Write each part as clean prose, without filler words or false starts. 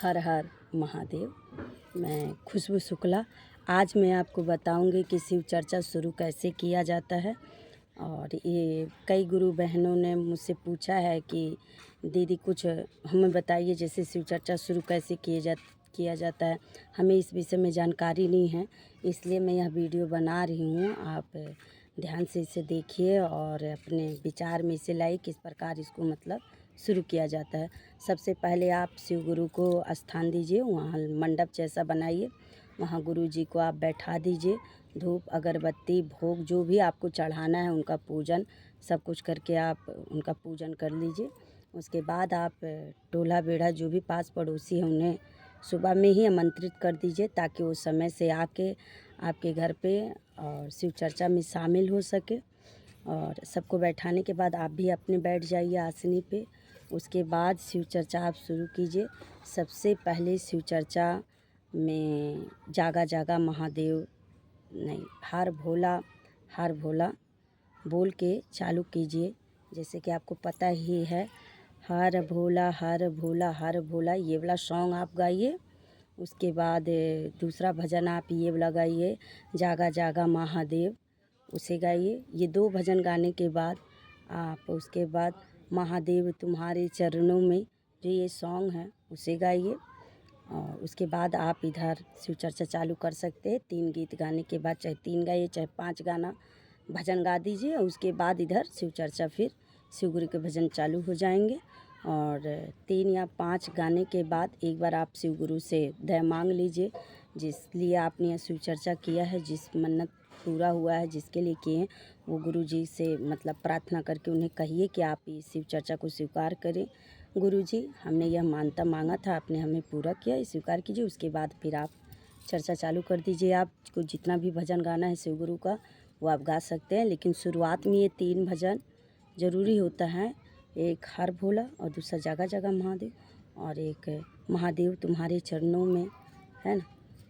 हर हर महादेव। मैं खुशबू शुक्ला। आज मैं आपको बताऊंगी कि शिव चर्चा शुरू कैसे किया जाता है। और ये कई गुरु बहनों ने मुझसे पूछा है कि दीदी कुछ हमें बताइए, जैसे शिव चर्चा शुरू कैसे किया जाता है। हमें इस विषय में जानकारी नहीं है, इसलिए मैं यह वीडियो बना रही हूँ। आप ध्यान से इसे देखिए और अपने विचार में इसे लाइए किस प्रकार इसको मतलब शुरू किया जाता है। सबसे पहले आप शिव गुरु को स्थान दीजिए, वहाँ मंडप जैसा बनाइए, वहाँ गुरु जी को आप बैठा दीजिए। धूप अगरबत्ती भोग जो भी आपको चढ़ाना है उनका पूजन सब कुछ करके आप उनका पूजन कर लीजिए। उसके बाद आप टोला बेड़ा जो भी पास पड़ोसी हैं उन्हें सुबह में ही आमंत्रित कर दीजिए, ताकि वो समय से आके आपके घर पे और शिव चर्चा में शामिल हो सके। और सबको बैठाने के बाद आप भी अपने बैठ जाइए आसनी पे। उसके बाद शिव चर्चा आप शुरू कीजिए। सबसे पहले शिव चर्चा में जागा जागा महादेव नहीं, हर भोला बोल के चालू कीजिए। जैसे कि आपको पता ही है, हर भोला हर भोला हर भोला, ये वाला सॉन्ग आप गाइए। उसके बाद दूसरा भजन आप ये वाला गाइए, जागा जागा महादेव, उसे गाइए। ये दो भजन गाने के बाद आप उसके बाद महादेव तुम्हारे चरणों में जो ये सॉन्ग है उसे गाइए। और उसके बाद आप इधर शिव चर्चा चालू कर सकते हैं। 3 गीत गाने के बाद चाहे 3 गाइए चाहे 5 गाना भजन गा दीजिए। और उसके बाद इधर शिव चर्चा फिर शिव गुरु के भजन चालू हो जाएंगे। और 3 या 5 गाने के बाद एक बार आप शिव गुरु से दया मांग लीजिए, जिस लिए आपने यह शिव चर्चा किया है, जिस मन्नत पूरा हुआ है, जिसके लिए किए हैं, वो गुरु जी से मतलब प्रार्थना करके उन्हें कहिए कि आप इस शिव चर्चा को स्वीकार करें। गुरु जी, हमने यह मानता मांगा था, आपने हमें पूरा किया, इसे स्वीकार कीजिए। उसके बाद फिर आप चर्चा चालू कर दीजिए। आपको जितना भी भजन गाना है शिव गुरु का वो आप गा सकते हैं, लेकिन शुरुआत में ये 3 भजन ज़रूरी होता है। एक हर भोला और दूसरा जागा जागा महादेव और एक महादेव तुम्हारे चरणों में, है ना।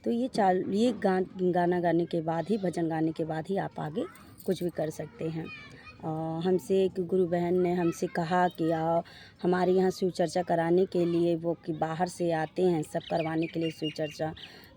तो ये गाना गाने के बाद ही, भजन गाने के बाद ही आप आगे कुछ भी कर सकते हैं। हमसे एक गुरु बहन ने हमसे कहा कि आओ हमारे यहाँ शिव चर्चा कराने के लिए, वो कि बाहर से आते हैं सब करवाने के लिए शिव चर्चा।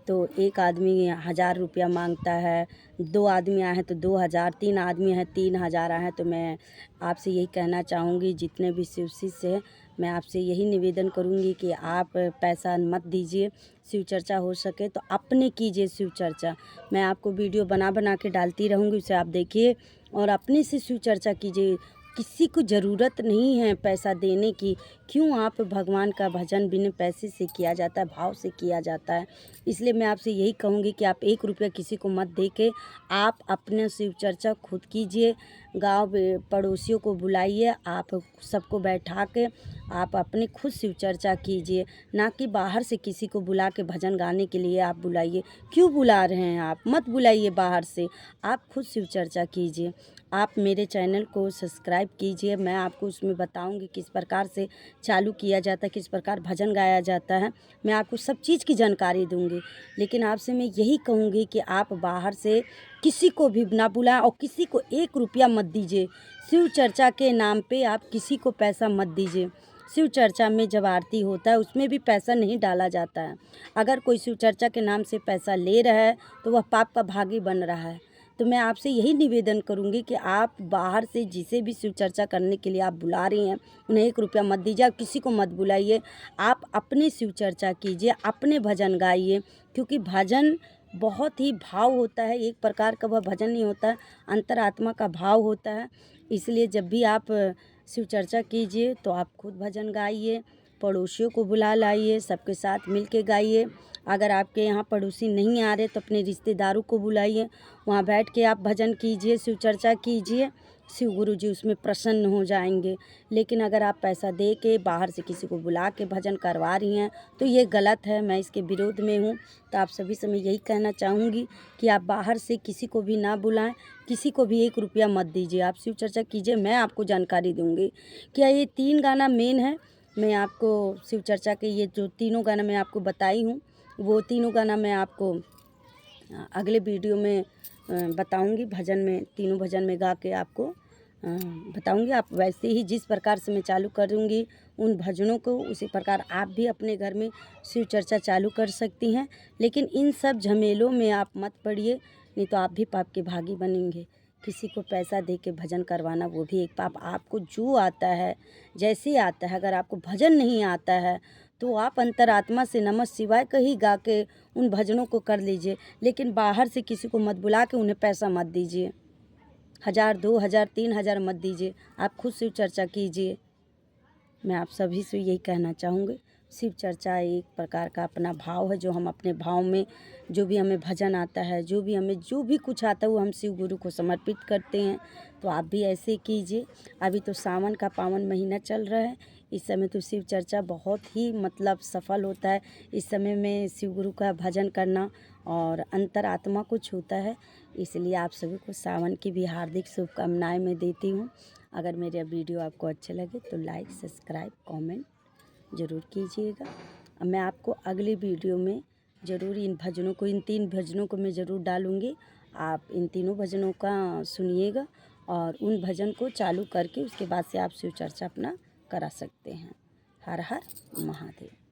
तो एक आदमी 1000 रुपया मांगता है, 2 आदमी आए हैं तो 2000, 3 आदमी हैं 3000 आए हैं। तो मैं आपसे यही कहना चाहूँगी, जितने भी शिव शिष्य हैं, मैं आपसे यही निवेदन करूँगी कि आप पैसा मत दीजिए। शिव चर्चा हो सके तो अपने कीजिए शिव चर्चा। मैं आपको वीडियो बना बना के डालती रहूँगी, उसे आप देखिए और अपने से शिव चर्चा कीजिए। किसी को ज़रूरत नहीं है पैसा देने की। क्यों आप भगवान का भजन बिना पैसे से किया जाता है, भाव से किया जाता है। इसलिए मैं आपसे यही कहूँगी कि आप 1 रुपया किसी को मत दे के आप अपने शिव चर्चा खुद कीजिए। गाँव पड़ोसियों को बुलाइए, आप सबको बैठा के आप अपने खुद शिव चर्चा कीजिए, ना कि बाहर से किसी को बुला के भजन गाने के लिए आप बुलाइए। क्यों बुला रहे हैं आप? मत बुलाइए बाहर से, आप खुद शिव चर्चा कीजिए। आप मेरे चैनल को सब्सक्राइब कीजिए, मैं आपको उसमें बताऊंगी किस प्रकार से चालू किया जाता है, किस प्रकार भजन गाया जाता है। मैं आपको सब चीज़ की जानकारी दूंगी। लेकिन आपसे मैं यही कहूँगी कि आप बाहर से किसी को भी ना बुलाएं और किसी को 1 रुपया मत दीजिए। शिव चर्चा के नाम पे आप किसी को पैसा मत दीजिए। शिव चर्चा में जब आरती होता है उसमें भी पैसा नहीं डाला जाता है। अगर कोई शिव चर्चा के नाम से पैसा ले रहा है तो वह पाप का भागी बन रहा है। तो मैं आपसे यही निवेदन करूंगी कि आप बाहर से जिसे भी शिव चर्चा करने के लिए आप बुला रही हैं उन्हें 1 रुपया मत दीजिए, किसी को मत बुलाइए। आप अपने शिव चर्चा कीजिए, अपने भजन गाइए, क्योंकि भजन बहुत ही भाव होता है। एक प्रकार का वह भजन नहीं होता है, अंतरात्मा का भाव होता है। इसलिए जब भी आप शिव चर्चा कीजिए तो आप खुद भजन गाइए, पड़ोसियों को बुला लाइए, सबके साथ मिल के गाइए। अगर आपके यहाँ पड़ोसी नहीं आ रहे तो अपने रिश्तेदारों को बुलाइए, वहाँ बैठ के आप भजन कीजिए, शिव चर्चा कीजिए। शिव गुरु जी उसमें प्रसन्न हो जाएंगे। लेकिन अगर आप पैसा दे के बाहर से किसी को बुला के भजन करवा रही हैं तो ये गलत है, मैं इसके विरोध में हूँ। तो आप सभी से मैं यही कहना चाहूँगी कि आप बाहर से किसी को भी ना बुलाएं, किसी को भी 1 रुपया मत दीजिए। आप शिव चर्चा कीजिए, मैं आपको जानकारी दूँगी। क्या ये 3 गाना मेन है, मैं आपको शिव चर्चा के ये जो तीनों गाना मैं आपको बताई हूँ, वो तीनों गाना मैं आपको अगले वीडियो में बताऊंगी। भजन में तीनों भजन में गा के आपको बताऊंगी। आप वैसे ही जिस प्रकार से मैं चालू करूंगी उन भजनों को, उसी प्रकार आप भी अपने घर में शिव चर्चा चालू कर सकती हैं। लेकिन इन सब झमेलों में आप मत पड़िए, नहीं तो आप भी पाप के भागी बनेंगे। किसी को पैसा दे के भजन करवाना वो भी एक पाप। आपको जो आता है, जैसे आता है, अगर आपको भजन नहीं आता है तो आप अंतरात्मा से नमः शिवाय का ही गा के उन भजनों को कर लीजिए। लेकिन बाहर से किसी को मत बुला के उन्हें पैसा मत दीजिए। 1000, 2000, 3000 मत दीजिए। आप खुद शिव चर्चा कीजिए। मैं आप सभी से यही कहना चाहूँगी। शिव चर्चा एक प्रकार का अपना भाव है, जो हम अपने भाव में जो भी हमें भजन आता है, जो भी कुछ आता है वो हम शिव गुरु को समर्पित करते हैं। तो आप भी ऐसे कीजिए। अभी तो सावन का पावन महीना चल रहा है, इस समय तो शिव चर्चा बहुत ही मतलब सफल होता है। इस समय में शिव गुरु का भजन करना और अंतरात्मा को छूता है। इसलिए आप सभी को सावन की भी हार्दिक शुभकामनाएं मैं देती हूँ। अगर मेरा वीडियो आपको अच्छे लगे तो लाइक, सब्सक्राइब, कमेंट ज़रूर कीजिएगा। मैं आपको अगली वीडियो में ज़रूर इन 3 भजनों को मैं ज़रूर डालूँगी। आप इन तीनों भजनों का सुनिएगा और उन भजन को चालू करके उसके बाद से आप शिव चर्चा अपना करा सकते हैं। हर हर महादेव।